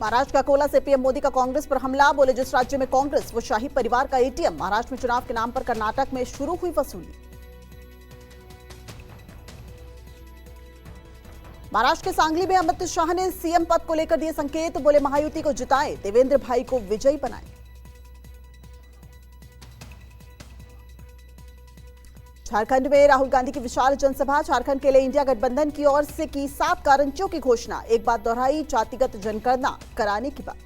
महाराष्ट्र का अकोला से पीएम मोदी का कांग्रेस पर हमला, बोले जिस राज्य में कांग्रेस वो शाही परिवार का एटीएम। महाराष्ट्र में चुनाव के नाम पर कर्नाटक में शुरू हुई वसूली। महाराष्ट्र के सांगली में अमित शाह ने सीएम पद को लेकर दिए संकेत, बोले महायुति को जिताएं, देवेंद्र भाई को विजयी बनाएं। झारखंड में राहुल गांधी की विशाल जनसभा, झारखंड के लिए इंडिया गठबंधन की ओर से की 7 गारंटियों की घोषणा, एक बात दोहराई, जातिगत जनगणना कराने की बात।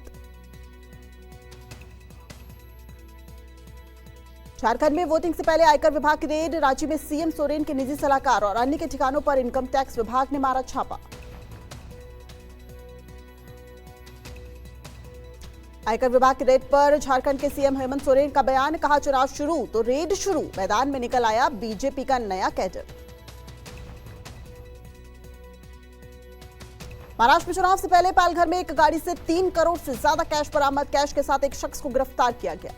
झारखंड में वोटिंग से पहले आयकर विभाग की रेड, रांची में सीएम सोरेन के निजी सलाहकार और अन्य के ठिकानों पर इनकम टैक्स विभाग ने मारा छापा। आयकर विभाग की रेड पर झारखंड के सीएम हेमंत सोरेन का बयान, कहा चुनाव शुरू तो रेड शुरू, मैदान में निकल आया बीजेपी का नया कैडर। महाराष्ट्र में चुनाव से पहले पालघर में एक गाड़ी से 3 करोड़ से ज्यादा कैश बरामद, कैश के साथ एक शख्स को गिरफ्तार किया गया।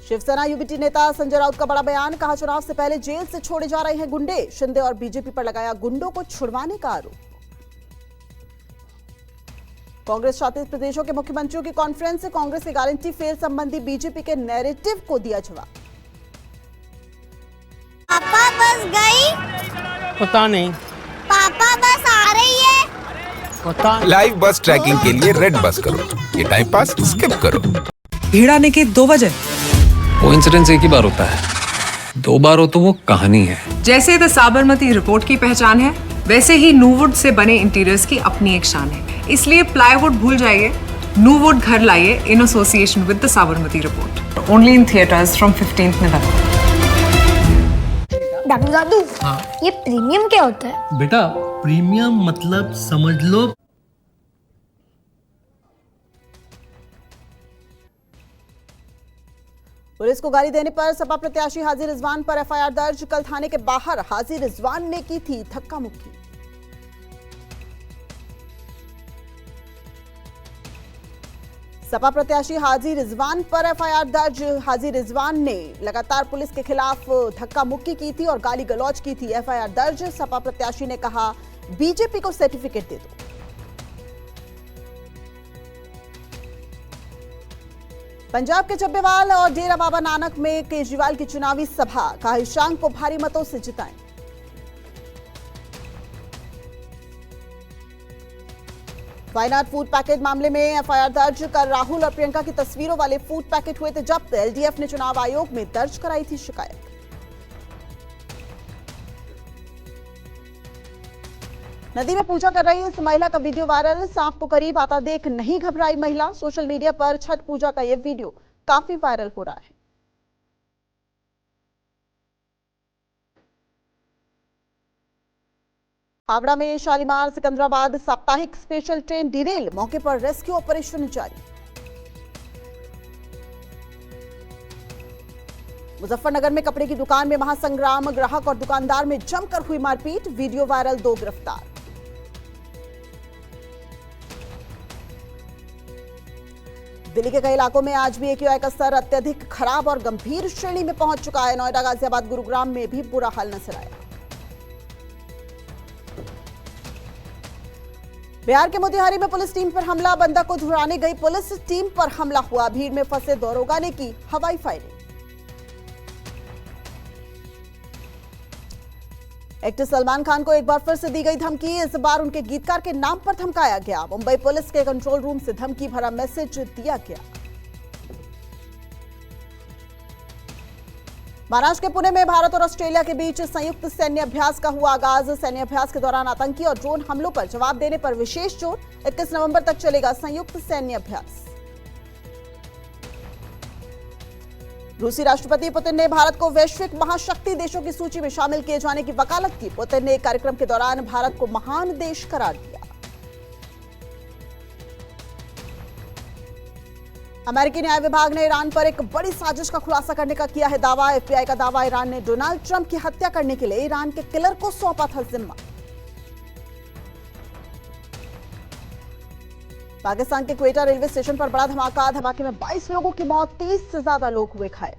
शिवसेना यूबीटी नेता संजय राउत का बड़ा बयान, कहा चुनाव से पहले जेल से छोड़े जा रहे हैं गुंडे, शिंदे और बीजेपी पर लगाया गुंडों को छुड़वाने का आरोप। कांग्रेस शासित प्रदेशों के मुख्यमंत्रियों की कॉन्फ्रेंस, कांग्रेस की गारंटी फेल संबंधी बीजेपी के नैरेटिव को दिया जवाब। पापा बस गई? पता नहीं। पापा बस आ रही है? पता नहीं। लाइव बस ट्रैकिंग के लिए रेड बस करो, ये टाइम पास स्किप करो। भीड़ आने के 2 वजह। कोइंसिडेंस एक ही बार होता है, 2 बार हो तो वो कहानी है। जैसे द साबरमती रिपोर्ट की पहचान है, वैसे ही नूवुड से बने इंटीरियर्स की अपनी एक शान है। इसलिए प्लाईवुड भूल जाइए, नूवुड घर लाइए in association with the Sabarmati report. Only in theatres from 15th नवंबर। दादू दादू, ये प्रीमियम क्या होता है? बेटा प्रीमियम मतलब समझ लो पुलिस को गाली देने पर सपा प्रत्याशी हाजी रिजवान पर एफआईआर दर्ज, कल थाने के बाहर हाजी रिजवान ने की थी धक्का मुक्की। सपा प्रत्याशी हाजी रिजवान पर एफआईआर दर्ज, हाजी रिजवान ने लगातार पुलिस के खिलाफ धक्का मुक्की की थी और गाली गलौज की थी। एफआईआर दर्ज, सपा प्रत्याशी ने कहा बीजेपी को सर्टिफिकेट दे दो। पंजाब के चब्बेवाल और डेरा बाबा नानक में केजरीवाल की चुनावी सभा, कहा ईशान को भारी मतों से जिताएं। वायनाड फूड पैकेट मामले में एफआईआर दर्ज, कर राहुल और प्रियंका की तस्वीरों वाले फूड पैकेट हुए थे जब्त, एलडीएफ ने चुनाव आयोग में दर्ज कराई थी शिकायत। नदी में पूजा कर रही इस महिला का वीडियो वायरल, सांप को करीब आता देख नहीं घबराई महिला, सोशल मीडिया पर छठ पूजा का यह वीडियो काफी वायरल हो रहा है। हावड़ा में शालीमार सिकंदराबाद साप्ताहिक स्पेशल ट्रेन डिरेल, मौके पर रेस्क्यू ऑपरेशन जारी। मुजफ्फरनगर में कपड़े की दुकान में महासंग्राम, ग्राहक और दुकानदार में जमकर हुई मारपीट, वीडियो वायरल, 2 गिरफ्तार। दिल्ली के कई इलाकों में आज भी एक्यूआई का स्तर अत्यधिक खराब और गंभीर श्रेणी में पहुंच चुका है। नोएडा, गाजियाबाद, गुरुग्राम में भी बुरा हाल नजर आया। बिहार के मोतिहारी में पुलिस टीम पर हमला, बंदक को धुराने गई पुलिस टीम पर हमला हुआ, भीड़ में फंसे दरोगा ने की हवाई फायरिंग। एक्टर सलमान खान को एक बार फिर से दी गई धमकी, इस बार उनके गीतकार के नाम पर धमकाया गया। मुंबई पुलिस के कंट्रोल रूम से धमकी भरा मैसेज दिया गया। महाराष्ट्र के पुणे में भारत और ऑस्ट्रेलिया के बीच संयुक्त सैन्य अभ्यास का हुआ आगाज, सैन्य अभ्यास के दौरान आतंकी और ड्रोन हमलों पर जवाब देने पर विशेष जोर, 21 नवंबर तक चलेगा संयुक्त सैन्य अभ्यास। रूसी राष्ट्रपति पुतिन ने भारत को वैश्विक महाशक्ति देशों की सूची में शामिल किए जाने की वकालत की। पुतिन ने एक कार्यक्रम के दौरान भारत को महान देश करार दिया। अमेरिकी न्याय विभाग ने ईरान पर एक बड़ी साजिश का खुलासा करने का किया है दावा। एफबीआई का दावा, ईरान ने डोनाल्ड ट्रंप की हत्या करने के लिए ईरान के किलर को सौंपा था जिम्मा। पाकिस्तान के क्वेटा रेलवे स्टेशन पर बड़ा धमाका, धमाके में 22 लोगों की मौत, 30 से ज्यादा लोग हुए घायल।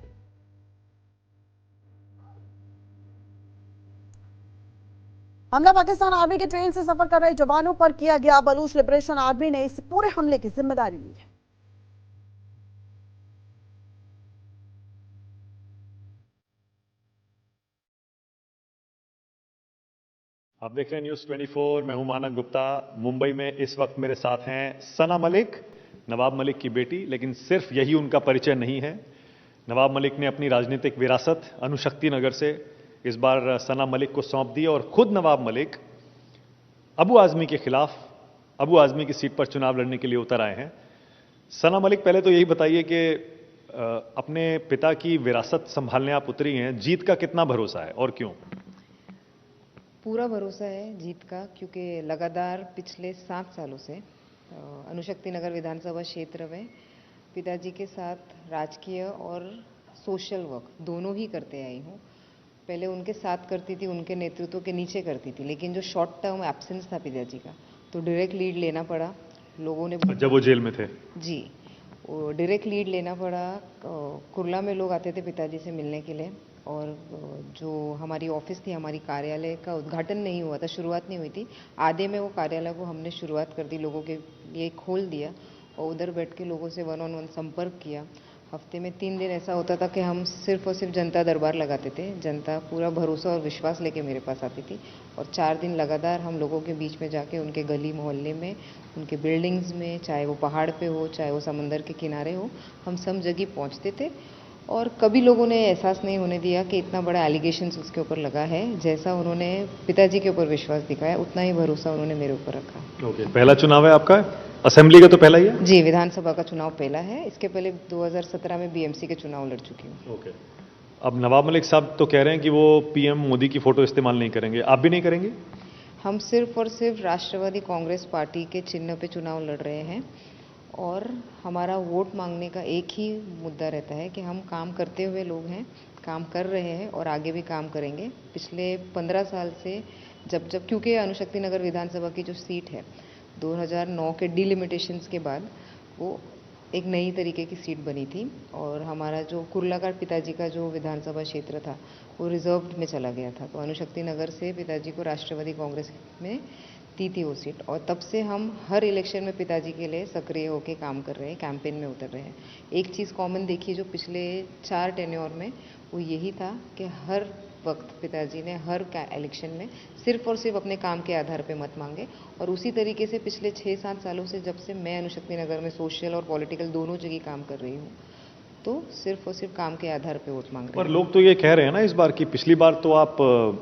हमला पाकिस्तान आर्मी के ट्रेन से सफर कर रहे जवानों पर किया गया। बलूच लिबरेशन आर्मी ने इस पूरे हमले की जिम्मेदारी ली है। आप देख रहे हैं न्यूज़ 24। मैं हूं मानव गुप्ता। मुंबई में इस वक्त मेरे साथ हैं सना मलिक, नवाब मलिक की बेटी। लेकिन सिर्फ यही उनका परिचय नहीं है। नवाब मलिक ने अपनी राजनीतिक विरासत अणुशक्ति नगर से इस बार सना मलिक को सौंप दी और खुद नवाब मलिक अबू आजमी के खिलाफ अबू आजमी की सीट पर चुनाव लड़ने के लिए उतर आए हैं। सना मलिक, पहले तो यही बताइए कि अपने पिता की विरासत संभालने आप उतरी हैं, जीत का कितना भरोसा है और क्यों? पूरा भरोसा है जीत का, क्योंकि लगातार पिछले 7 सालों से अणुशक्ति नगर विधानसभा क्षेत्र में पिताजी के साथ राजकीय और सोशल वर्क दोनों ही करते आई हूँ। पहले उनके साथ करती थी, उनके नेतृत्व के नीचे करती थी, लेकिन जो शॉर्ट टर्म एब्सेंस था पिताजी का, तो डायरेक्ट लीड लेना पड़ा। लोगों ने जब वो जेल में थे जी, वो डायरेक्ट लीड लेना पड़ा। कुर्ला में लोग आते थे पिताजी से मिलने के लिए, और जो हमारी ऑफिस थी, हमारी कार्यालय का उद्घाटन नहीं हुआ था, शुरुआत नहीं हुई थी। आधे में वो कार्यालय को हमने शुरुआत कर दी, लोगों के लिए खोल दिया और उधर बैठ के लोगों से 1-on-1 संपर्क किया। हफ्ते में 3 दिन ऐसा होता था कि हम सिर्फ और सिर्फ जनता दरबार लगाते थे। जनता पूरा भरोसा और विश्वास लेके मेरे पास आती थी, और 4 दिन लगातार हम लोगों के बीच में जाके उनके गली मोहल्ले में, उनके बिल्डिंग्स में, चाहे वो पहाड़ पे हो, चाहे वो समंदर के किनारे हो, हम सब जगह पहुंचते थे। और कभी लोगों ने एहसास नहीं होने दिया कि इतना बड़ा एलिगेशंस उसके ऊपर लगा है। जैसा उन्होंने पिताजी के ऊपर विश्वास दिखाया, उतना ही भरोसा उन्होंने मेरे ऊपर रखा। ओके, पहला चुनाव है आपका? असेंबली का तो पहला ही है? जी, विधानसभा का चुनाव पहला है। इसके पहले 2017 में बीएमसी के चुनाव लड़ चुकी हूँ। ओके। अब नवाब मलिक साहब तो कह रहे हैं कि वो पीएम मोदी की फोटो इस्तेमाल नहीं करेंगे, आप भी नहीं करेंगे? हम सिर्फ और सिर्फ राष्ट्रवादी कांग्रेस पार्टी के चिन्ह पे चुनाव लड़ रहे हैं, और हमारा वोट मांगने का एक ही मुद्दा रहता है कि हम काम करते हुए लोग हैं, काम कर रहे हैं और आगे भी काम करेंगे। पिछले 15 साल से जब क्योंकि अणुशक्ति नगर विधानसभा की जो सीट है, 2009 के डिलिमिटेशंस के बाद वो एक नई तरीके की सीट बनी थी, और हमारा जो कुर्ला का पिताजी का जो विधानसभा क्षेत्र था वो रिजर्व्ड में चला गया था। तो अणुशक्ति नगर से पिताजी को राष्ट्रवादी कांग्रेस में दी थी वो सीट, और तब से हम हर इलेक्शन में पिताजी के लिए सक्रिय होकर काम कर रहे हैं, कैंपेन में उतर रहे हैं। एक चीज़ कॉमन देखी जो पिछले 4 टेन्योर में, वो यही था कि हर वक्त पिताजी ने हर इलेक्शन में सिर्फ और सिर्फ अपने काम के आधार पे मत मांगे, और उसी तरीके से पिछले 6-7 सालों से जब से मैं अणुशक्ति नगर में सोशल और पॉलिटिकल दोनों जगह काम कर रही हूँ, तो सिर्फ और सिर्फ काम के आधार पे वोट मांग रहे हैं। पर लोग तो ये कह रहे हैं ना इस बार की, पिछली बार तो आप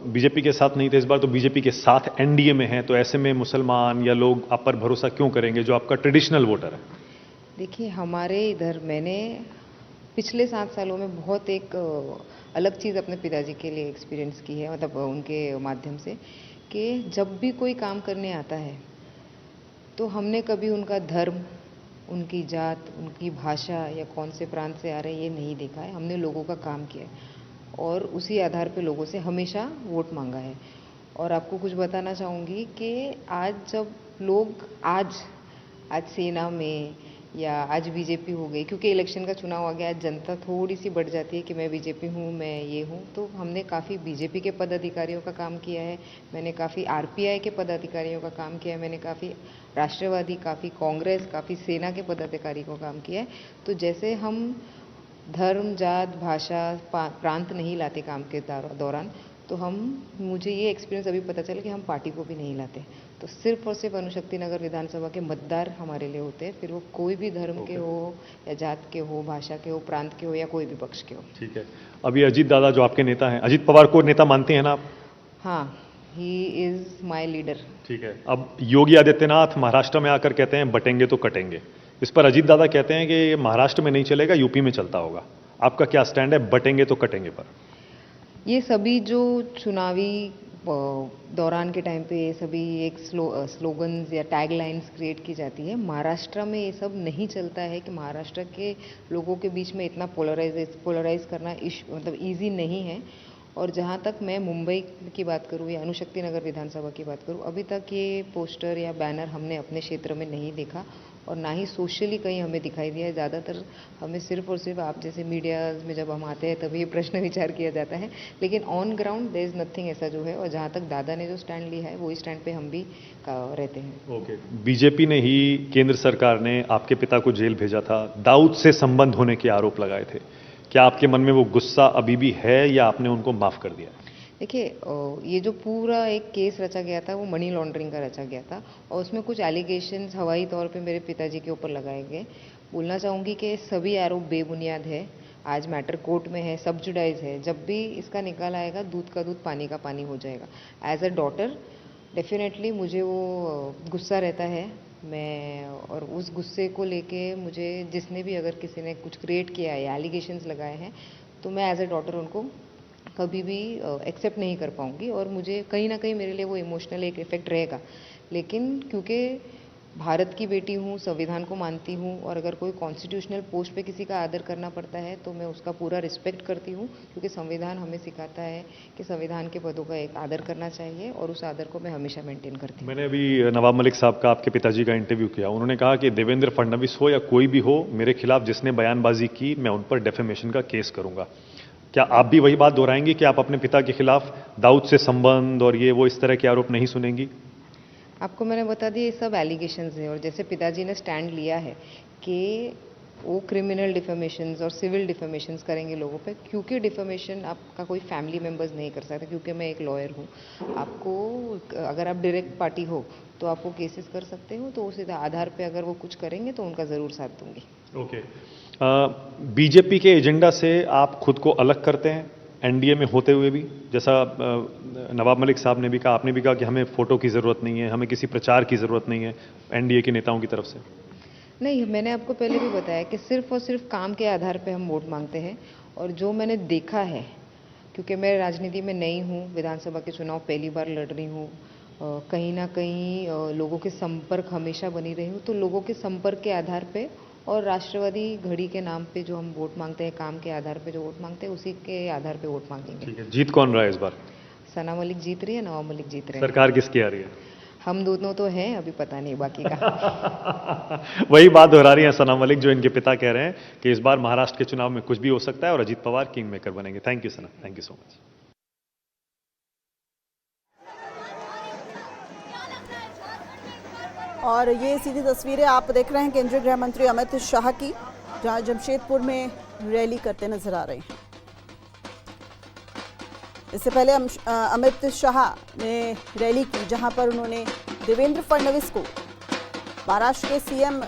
बीजेपी के साथ नहीं थे, इस बार तो बीजेपी के साथ एनडीए में हैं, तो ऐसे में मुसलमान या लोग आप पर भरोसा क्यों करेंगे जो आपका ट्रेडिशनल वोटर है? देखिए, हमारे इधर मैंने पिछले 7 सालों में बहुत एक अलग चीज़ अपने पिताजी के लिए एक्सपीरियंस की है, मतलब उनके माध्यम से, कि जब भी कोई काम करने आता है तो हमने कभी उनका धर्म, उनकी जात, उनकी भाषा या कौन से प्रांत से आ रहे हैं ये नहीं देखा है। हमने लोगों का काम किया है और उसी आधार पे लोगों से हमेशा वोट मांगा है। और आपको कुछ बताना चाहूँगी कि आज जब लोग आज सेना में या आज बीजेपी हो गई, क्योंकि इलेक्शन का चुनाव आ गया, आज जनता थोड़ी सी बढ़ जाती है कि मैं बीजेपी हूँ, मैं ये हूँ। तो हमने काफ़ी बीजेपी के पदाधिकारियों का काम किया है, मैंने काफ़ी आरपीआई के पदाधिकारियों का काम किया है, मैंने काफ़ी राष्ट्रवादी, काफ़ी कांग्रेस, काफ़ी सेना के पदाधिकारी को काम किया है। तो जैसे हम धर्म, जात, भाषा, प्रांत नहीं लाते काम के दौरान, तो मुझे ये एक्सपीरियंस अभी पता चला कि हम पार्टी को भी नहीं लाते। तो सिर्फ और सिर्फ अणुशक्ति नगर विधानसभा के मतदार हमारे लिए होते हैं, फिर वो कोई भी धर्म के हो या जात के हो, भाषा के हो, प्रांत के हो या कोई भी पक्ष के हो। ठीक है। अभी अजीत दादा जो आपके नेता हैं, अजीत पवार को नेता मानते हैं ना आप? हाँ, ही इज माई लीडर। ठीक है। अब योगी आदित्यनाथ महाराष्ट्र में आकर कहते हैं बटेंगे तो कटेंगे, इस पर अजीत दादा कहते हैं कि महाराष्ट्र में नहीं चलेगा, यूपी में चलता होगा। आपका क्या स्टैंड है बटेंगे तो कटेंगे पर? ये सभी जो चुनावी दौरान के टाइम पे ये सभी एक स्लोगन्स या टैग लाइन्स क्रिएट की जाती है। महाराष्ट्र में ये सब नहीं चलता है कि महाराष्ट्र के लोगों के बीच में इतना पोलराइज करना मतलब ईजी नहीं है। और जहाँ तक मैं मुंबई की बात करूँ या अणुशक्ति नगर विधानसभा की बात करूँ, अभी तक ये पोस्टर या बैनर हमने अपने क्षेत्र में नहीं देखा। और ना ही सोशली कहीं हमें दिखाई दिया है। ज़्यादातर हमें सिर्फ और सिर्फ आप जैसे मीडिया में जब हम आते हैं तभी ये प्रश्न विचार किया जाता है, लेकिन on ground there is nothing ऐसा जो है। और जहाँ तक दादा ने जो स्टैंड लिया है वही स्टैंड पे हम भी रहते हैं। ओके, बीजेपी ने ही, केंद्र सरकार ने आपके पिता को जेल भेजा था, दाऊद से संबंध होने के आरोप लगाए थे। क्या आपके मन में वो गुस्सा अभी भी है या आपने उनको माफ कर दिया? देखिए, ये जो पूरा एक केस रचा गया था वो मनी लॉन्ड्रिंग का रचा गया था और उसमें कुछ एलिगेशंस हवाई तौर पे मेरे पिताजी के ऊपर लगाए गए। बोलना चाहूँगी कि सभी आरोप बेबुनियाद है। आज मैटर कोर्ट में है, सब जुडाइज है। जब भी इसका निकाल आएगा दूध का दूध पानी का पानी हो जाएगा। एज अ डॉटर डेफिनेटली मुझे वो गुस्सा रहता है। मैं और उस गुस्से को लेके मुझे जिसने भी अगर किसी ने कुछ क्रिएट किया है, एलिगेशंस लगाए हैं, तो मैं एज अ डॉटर उनको कभी भी एक्सेप्ट नहीं कर पाऊंगी और मुझे कहीं ना कहीं मेरे लिए वो इमोशनल एक इफेक्ट रहेगा। लेकिन क्योंकि भारत की बेटी हूँ, संविधान को मानती हूँ और अगर कोई कॉन्स्टिट्यूशनल पोस्ट पे किसी का आदर करना पड़ता है तो मैं उसका पूरा रिस्पेक्ट करती हूँ, क्योंकि संविधान हमें सिखाता है कि संविधान के पदों का एक आदर करना चाहिए और उस आदर को मैं हमेशा मेंटेन करती हूँ। मैंने अभी नवाब मलिक साहब का, आपके पिताजी का इंटरव्यू किया। उन्होंने कहा कि देवेंद्र फडणवीस हो या कोई भी हो, मेरे खिलाफ जिसने बयानबाजी की मैं उन पर डेफेमेशन का केस करूंगा। क्या आप भी वही बात दोहराएंगी कि आप अपने पिता के खिलाफ दाऊद से संबंध और ये वो इस तरह के आरोप नहीं सुनेंगी? आपको मैंने बता दिया ये सब एलिगेशंस हैं और जैसे पिताजी ने स्टैंड लिया है कि वो क्रिमिनल डिफेमेशंस और सिविल डिफेमेशंस करेंगे लोगों पे, क्योंकि डिफेमेशन आपका कोई फैमिली मेम्बर्स नहीं कर सकता, क्योंकि मैं एक लॉयर हूँ। आपको अगर आप डायरेक्ट पार्टी हो तो आप वो केसेस कर सकते हो, तो उस आधार पे अगर वो कुछ करेंगे तो उनका ज़रूर साथ दूंगी। ओके, बीजेपी के एजेंडा से आप खुद को अलग करते हैं एनडीए में होते हुए भी? जैसा नवाब मलिक साहब ने भी कहा, आपने भी कहा कि हमें फोटो की ज़रूरत नहीं है, हमें किसी प्रचार की ज़रूरत नहीं है एनडीए के नेताओं की तरफ से। नहीं, मैंने आपको पहले भी बताया कि सिर्फ और सिर्फ काम के आधार पे हम वोट मांगते हैं। और जो मैंने देखा है, क्योंकि मैं राजनीति में नई हूँ, विधानसभा के चुनाव पहली बार लड़ रही हूँ, कहीं ना कहीं लोगों के संपर्क हमेशा बनी रही हूँ, तो लोगों के संपर्क के आधार पे और राष्ट्रवादी घड़ी के नाम पे जो हम वोट मांगते हैं, काम के आधार पे जो वोट मांगते हैं, उसी के आधार पे वोट मांगेंगे। ठीक है, जीत कौन रहा है इस बार? सना मलिक जीत रही है, नवाब मलिक जीत रहे हैं। सरकार किसकी आ रही है? हम दोनों तो हैं, अभी पता नहीं बाकी का। वही बात दोहरा रही है सना मलिक जो इनके पिता कह रहे हैं कि इस बार महाराष्ट्र के चुनाव में कुछ भी हो सकता है और अजीत पवार किंग मेकर बनेंगे। Thank you Sana, thank you so much. और ये सीधी तस्वीरें आप देख रहे हैं केंद्रीय गृह मंत्री अमित शाह की, जहां जमशेदपुर में रैली करते नजर आ रहे हैं। इससे पहले अमित शाह ने रैली की जहां पर उन्होंने देवेंद्र फडणवीस को महाराष्ट्र के सीएम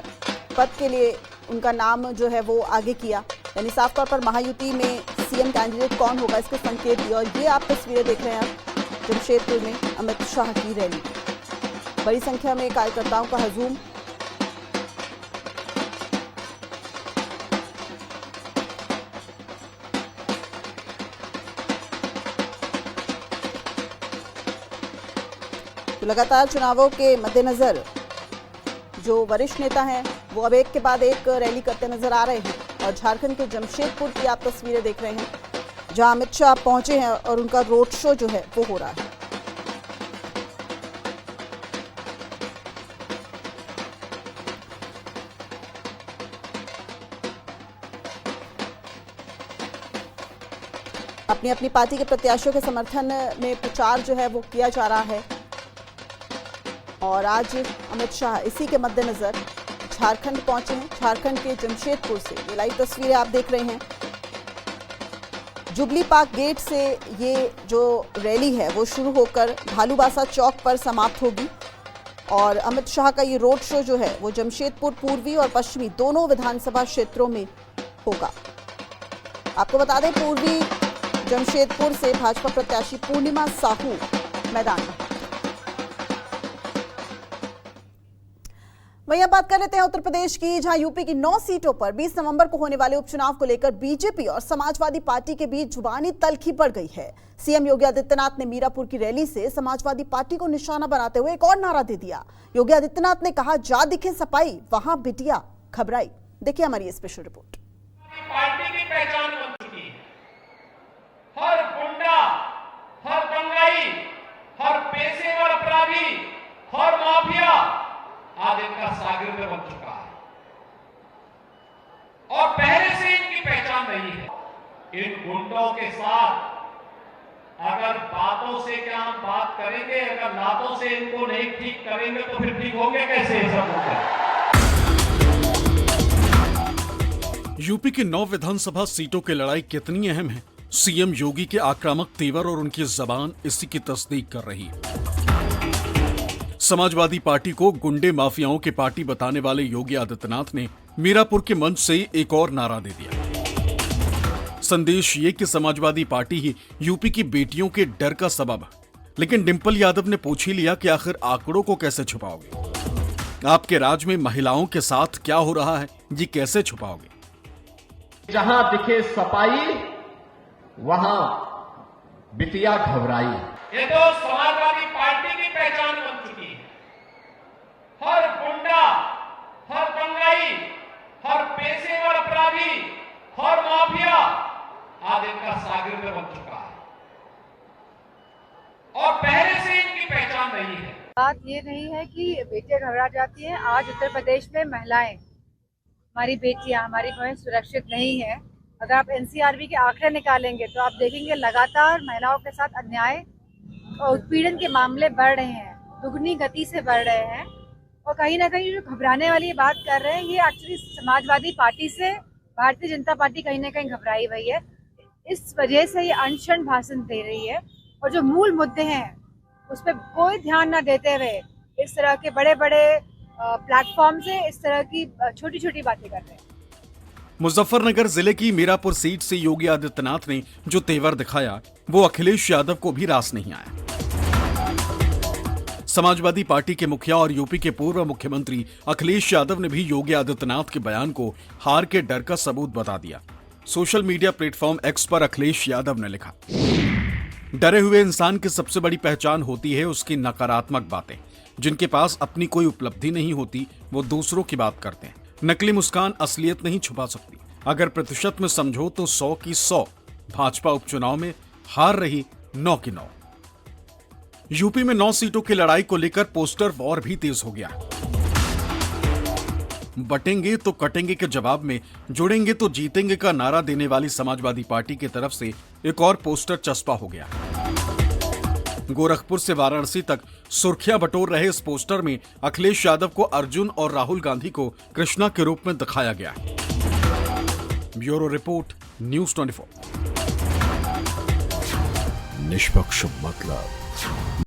पद के लिए उनका नाम जो है वो आगे किया, यानी साफ तौर पर महायुति में सीएम कैंडिडेट कौन होगा इसके संकेत दिए। और ये आप तस्वीरें देख रहे हैं जमशेदपुर में अमित शाह की रैली, बड़ी संख्या में कार्यकर्ताओं का हजूम। तो लगातार चुनावों के मद्देनजर जो वरिष्ठ नेता हैं वो अब एक के बाद एक रैली करते नजर आ रहे हैं। और झारखंड के जमशेदपुर की आप तस्वीरें देख रहे हैं जहां अमित शाह पहुंचे हैं और उनका रोड शो जो है वो हो रहा है। अपनी अपनी पार्टी के प्रत्याशियों के समर्थन में प्रचार जो है वो किया जा रहा है। और आज अमित शाह इसी के मद्देनजर झारखंड पहुंचे हैं। झारखंड के जमशेदपुर से ये लाइव तस्वीरें आप देख रहे हैं। जुबली पार्क गेट से ये जो रैली है वो शुरू होकर भालूबासा चौक पर समाप्त होगी और अमित शाह का ये रोड शो जो है वो जमशेदपुर पूर्वी और पश्चिमी दोनों विधानसभा क्षेत्रों में होगा। आपको बता दें पूर्वी जमशेदपुर से भाजपा प्रत्याशी पूर्णिमा साहू मैदान में। वहीं अब बात कर लेते हैं उत्तर प्रदेश की, जहां यूपी की 9 सीटों पर 20 नवंबर को होने वाले उपचुनाव को लेकर बीजेपी और समाजवादी पार्टी के बीच जुबानी तल्खी बढ़ गई है। सीएम योगी आदित्यनाथ ने मीरापुर की रैली से समाजवादी पार्टी को निशाना बनाते हुए एक और नारा दे दिया। योगी आदित्यनाथ ने कहा, जा दिखे सपाई वहां बिटिया घबराई। देखिए हमारी ये स्पेशल रिपोर्ट। पार्टी की पहचान बन चुकी है। हर गुंडा, हर दंगाई, हर पेशेवर अपराधी, हर माफिया आज इनका शागिर्द बन चुका है। बातों से क्या हम बात करेंगे? अगर लातों से इनको नहीं ठीक करेंगे तो फिर ठीक होंगे कैसे ये सब लोग? यूपी की 9 विधानसभा सीटों की लड़ाई कितनी अहम है, सीएम योगी के आक्रामक तेवर और उनकी जबान इसी की तस्दीक कर रही है। समाजवादी पार्टी को गुंडे माफियाओं की पार्टी बताने वाले योगी आदित्यनाथ ने मीरापुर के मंच से एक और नारा दे दिया। संदेश ये कि समाजवादी पार्टी ही यूपी की बेटियों के डर का सबब है। लेकिन डिंपल यादव ने पूछ ही लिया कि आखिर आंकड़ों को कैसे छुपाओगे? आपके राज में महिलाओं के साथ क्या हो रहा है, ये कैसे छुपाओगे? जहां दिखे सफाई वहां बिटिया घबराई। ये तो समाजवादी पार्टी की पहचान बन चुकी है। हर गुंडा, हर दंगाई, हर पेशेवर अपराधी, हर माफिया आज इनका शागिर्द बन चुका है और पहले से इनकी पहचान रही है। बात ये नहीं है कि बेटियां घबरा जाती हैं। आज उत्तर प्रदेश में महिलाएं, हमारी बेटियां, हमारी बहनें सुरक्षित नहीं है। अगर आप एनसीआरबी के आंकड़े निकालेंगे तो आप देखेंगे लगातार महिलाओं के साथ अन्याय और उत्पीड़न के मामले बढ़ रहे हैं, दुगनी गति से बढ़ रहे हैं। और कहीं ना कहीं जो घबराने वाली बात कर रहे हैं, ये एक्चुअली समाजवादी पार्टी से भारतीय जनता पार्टी कहीं ना कहीं घबराई हुई है। इस वजह से ये अनशन भाषण दे रही है और जो मूल मुद्दे हैं उस पर कोई ध्यान न देते हुए इस तरह के बड़े बड़े प्लेटफॉर्म से इस तरह की छोटी छोटी बातें कर रहे हैं। मुजफ्फरनगर जिले की मीरापुर सीट से योगी आदित्यनाथ ने जो तेवर दिखाया वो अखिलेश यादव को भी रास नहीं आया। समाजवादी पार्टी के मुखिया और यूपी के पूर्व मुख्यमंत्री अखिलेश यादव ने भी योगी आदित्यनाथ के बयान को हार के डर का सबूत बता दिया। सोशल मीडिया प्लेटफॉर्म एक्स पर अखिलेश यादव ने लिखा, डरे हुए इंसान की सबसे बड़ी पहचान होती है उसकी नकारात्मक बातें। जिनके पास अपनी कोई उपलब्धि नहीं होती वो दूसरों की बात करते हैं। नकली मुस्कान असलियत नहीं छुपा सकती। अगर प्रतिशत में समझो तो 100 की 100। भाजपा उपचुनाव में हार रही 9 की 9। यूपी में 9 सीटों की लड़ाई को लेकर पोस्टर वॉर भी तेज हो गया। बटेंगे तो कटेंगे के जवाब में जुड़ेंगे तो जीतेंगे का नारा देने वाली समाजवादी पार्टी की तरफ से एक और पोस्टर चस्पा हो गया। गोरखपुर से वाराणसी तक सुर्खियां बटोर रहे इस पोस्टर में अखिलेश यादव को अर्जुन और राहुल गांधी को कृष्णा के रूप में दिखाया गया। Bureau report, news 24। निष्पक्ष मतलब